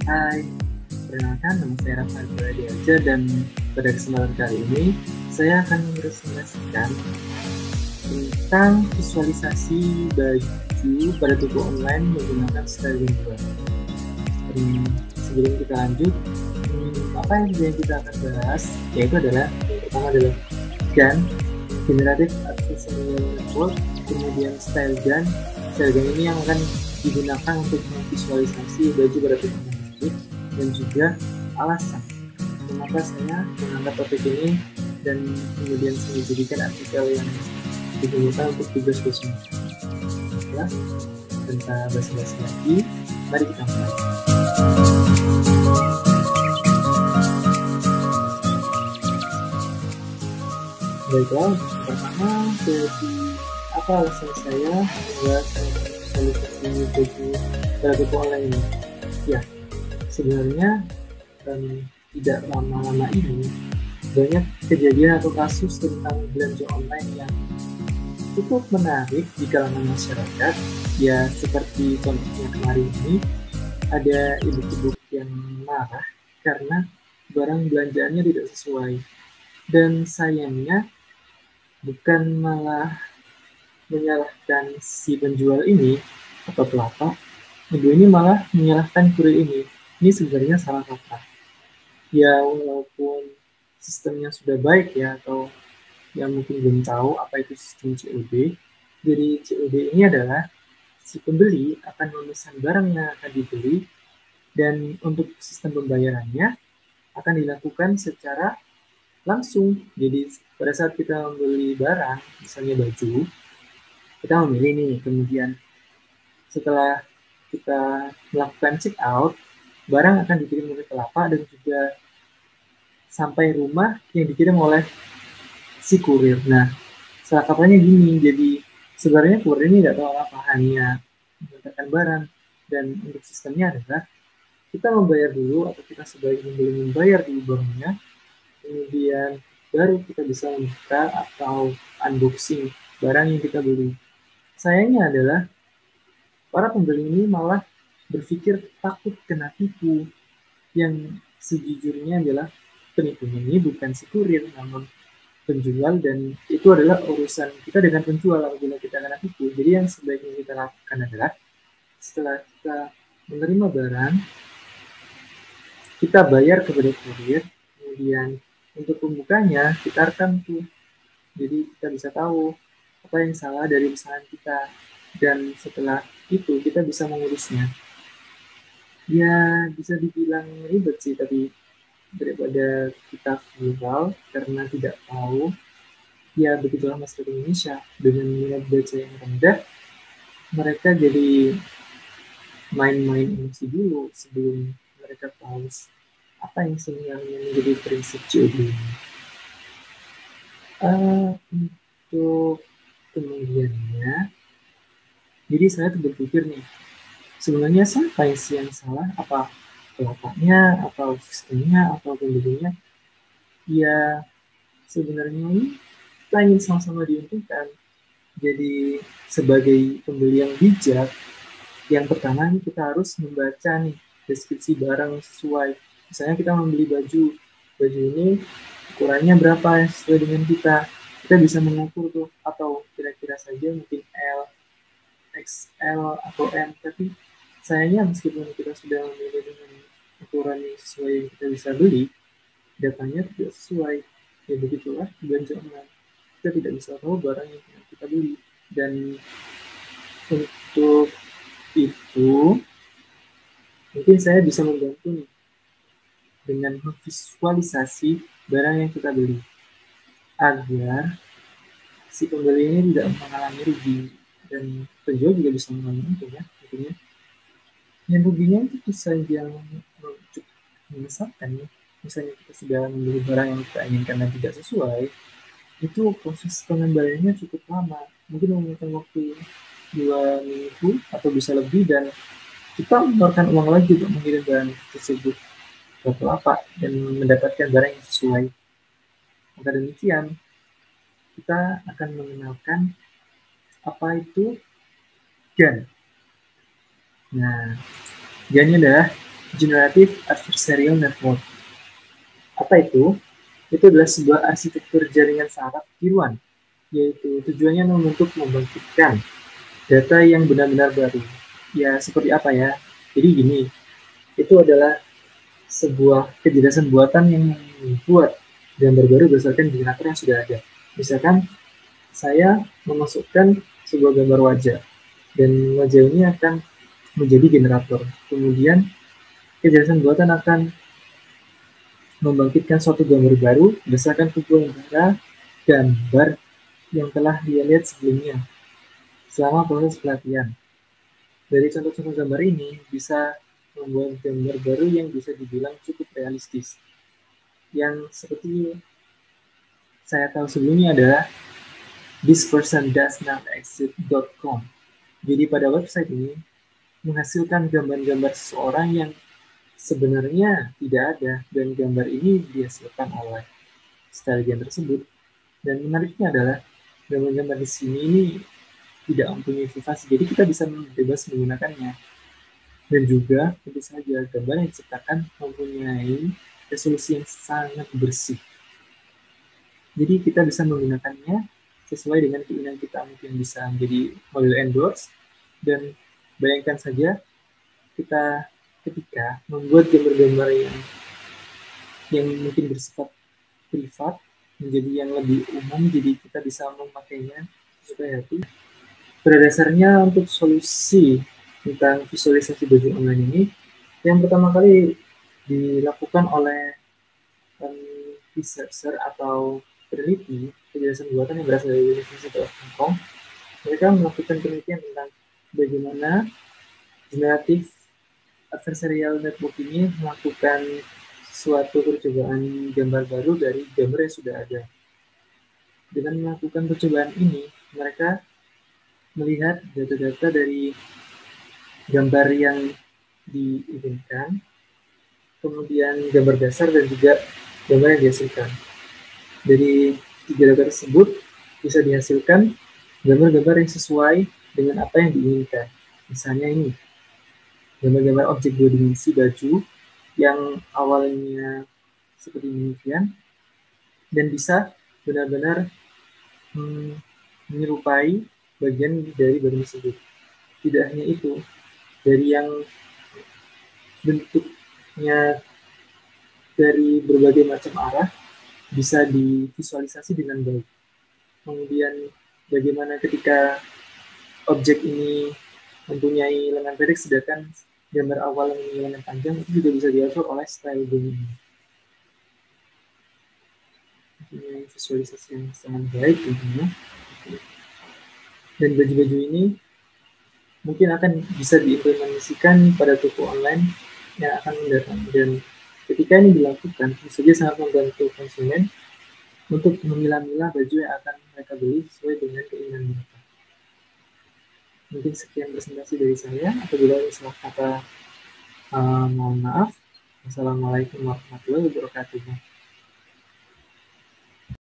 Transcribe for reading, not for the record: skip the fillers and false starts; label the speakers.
Speaker 1: Hai, perkenalkan nama saya Rafael Bradiaja dan pada kesempatan kali ini saya akan meresumasikan tentang visualisasi baju pada toko online menggunakan styling web. Sebelum kita lanjut, apa yang kita akan bahas yaitu adalah yang pertama adalah GAN, Generative Adversarial Network, kemudian Style GAN. Style GAN ini yang akan digunakan untuk memvisualisasi baju pada toko online tersebut, dan juga alasan mengapa saya mengangkat topik ini dan kemudian saya jadikan artikel yang digunakan untuk tugas dosen. Ya, tanpa basa-basi lagi, mari kita mulai. Baiklah, pertama jadi apa alasan saya membuat visualisasi baju pada toko online ini? Ya, sebenarnya tidak lama-lama ini banyak kejadian atau kasus tentang belanja online yang cukup menarik di kalangan masyarakat. Ya, seperti contohnya kemarin ini ada ibu-ibu yang marah karena barang belanjaannya tidak sesuai, dan sayangnya bukan malah menyalahkan si penjual ini atau pelapak, ibu ini malah menyalahkan kurir ini. Ini sebenarnya salah kaprah. Ya, walaupun sistemnya sudah baik ya, atau yang mungkin belum tahu apa itu sistem COD. Jadi COD ini adalah si pembeli akan memesan barang yang akan dibeli, dan untuk sistem pembayarannya akan dilakukan secara langsung. Jadi pada saat kita membeli barang, misalnya baju, kita memilih nih, kemudian setelah kita melakukan check out, barang akan dikirim oleh pelapak dan juga sampai rumah yang dikirim oleh si kurir. Nah, salah kaprahnya gini, jadi sebenarnya kurir ini tidak tahu apa, hanya mengantarkan barang, dan untuk sistemnya adalah kita membayar dulu, atau kita sebaiknya membayar dulu barangnya, kemudian baru kita bisa membuka atau unboxing barang yang kita beli. Sayangnya adalah para pembeli ini malah berpikir takut kena tipu, yang sejujurnya adalah penipunya ini bukan si kurir namun penjual, dan itu adalah urusan kita dengan penjual apabila kita kena tipu. Jadi yang sebaiknya kita lakukan adalah setelah kita menerima barang, kita bayar kepada kurir, kemudian untuk pembukanya kita rekam tuh. Jadi kita bisa tahu apa yang salah dari pesanan kita, dan setelah itu kita bisa mengurusnya. Ya, bisa dibilang ribet sih, tapi daripada kita viral karena tidak tahu, ya begitulah masyarakat Indonesia dengan minat baca yang rendah, mereka jadi main-main emosi dulu sebelum mereka tahu apa yang sebenarnya menjadi prinsip COD ini. Untuk kemudiannya, jadi saya tuh berpikir nih, sebenarnya siapa yang salah? Apa pelapaknya, atau sistemnya, atau pembelinya? Ya, sebenarnya ini kita ingin sama-sama diuntungkan. Jadi sebagai pembeli yang bijak, yang pertama nih kita harus membaca nih deskripsi barang sesuai. Misalnya kita membeli baju ini ukurannya berapa yang sesuai dengan kita bisa mengukur tuh, atau kira-kira saja mungkin L, XL, atau M. Tapi sayangnya meskipun kita sudah memilih dengan ukuran yang sesuai yang kita bisa beli, datanya tidak sesuai. Ya begitulah belanja online, kita tidak bisa tahu barang yang kita beli. Dan untuk itu mungkin saya bisa membantu nih dengan memvisualisasi barang yang kita beli agar si pembeli ini tidak mengalami rugi, dan penjual juga bisa mengalami untung ya tentunya. Yang ruginya itu bisa yang cukup menyesatkan ya. Misalnya kita sudah membeli barang yang kita inginkan dan tidak sesuai, itu proses pengembaliannya cukup lama, mungkin memakan waktu 2 minggu atau bisa lebih, dan kita mengeluarkan uang lagi untuk mengirim barang tersebut ke pelapak dan mendapatkan barang yang sesuai. Maka demikian, kita akan mengenalkan apa itu GAN. Nah, GAN adalah Generative Adversarial Network. Apa itu? Itu adalah sebuah arsitektur jaringan saraf tiruan, yaitu tujuannya untuk membangkitkan data yang benar-benar baru. Ya, seperti apa ya? Jadi gini, itu adalah sebuah kecerdasan buatan yang membuat gambar baru berdasarkan generator yang sudah ada. Misalkan saya memasukkan sebuah gambar wajah, dan wajah ini akan menjadi generator. Kemudian kecerdasan buatan akan membangkitkan suatu gambar baru berdasarkan kumpulan gambar yang telah dia lihat sebelumnya selama proses pelatihan. Dari contoh-contoh gambar ini bisa membuat gambar baru yang bisa dibilang cukup realistis. Yang seperti saya tahu sebelumnya adalah thispersondoesnotexist.com. Jadi pada website ini menghasilkan gambar-gambar seseorang yang sebenarnya tidak ada, dan gambar ini dihasilkan oleh stylegen tersebut. Dan menariknya adalah gambar-gambar di sini ini tidak mempunyai privasi, jadi kita bisa bebas menggunakannya. Dan juga tentu saja gambar yang diciptakan mempunyai resolusi yang sangat bersih. Jadi kita bisa menggunakannya sesuai dengan keinginan kita, mungkin bisa menjadi model endorse. Dan bayangkan saja kita ketika membuat gambar-gambar yang mungkin bersifat privat menjadi yang lebih umum, jadi kita bisa memakainya sesuai hati. Pada dasarnya untuk solusi tentang visualisasi baju online ini, yang pertama kali dilakukan oleh researcher atau peneliti kecerdasan buatan yang berasal dari University of Hong Kong. Mereka melakukan penelitian tentang bagaimana generative adversarial network ini melakukan suatu percobaan gambar baru dari gambar yang sudah ada. Dengan melakukan percobaan ini, mereka melihat data-data dari gambar yang diinginkan, kemudian gambar dasar dan juga gambar yang dihasilkan. Dari tiga data tersebut bisa dihasilkan gambar-gambar yang sesuai dengan apa yang diinginkan. Misalnya ini, gambar-gambar objek dua dimensi baju yang awalnya seperti demikian dan bisa benar-benar menyerupai bagian dari baju tersebut. Tidak hanya itu, dari yang bentuknya dari berbagai macam arah bisa divisualisasi dengan baik. Kemudian bagaimana ketika objek ini mempunyai lengan pendek sedangkan gambar awal mempunyai lengan panjang, itu juga bisa diatur oleh style ini. Mempunyai visualisasi yang sangat baik tentunya. Dan baju-baju ini mungkin akan bisa diimplementasikan pada toko online yang akan mendatang. Dan ketika ini dilakukan, tentu saja sangat membantu konsumen untuk memilah-milah baju yang akan mereka beli sesuai dengan keinginan mereka. Mungkin sekian presentasi dari saya. Apabila ada salah kata, mohon maaf. Wassalamualaikum warahmatullahi wabarakatuh.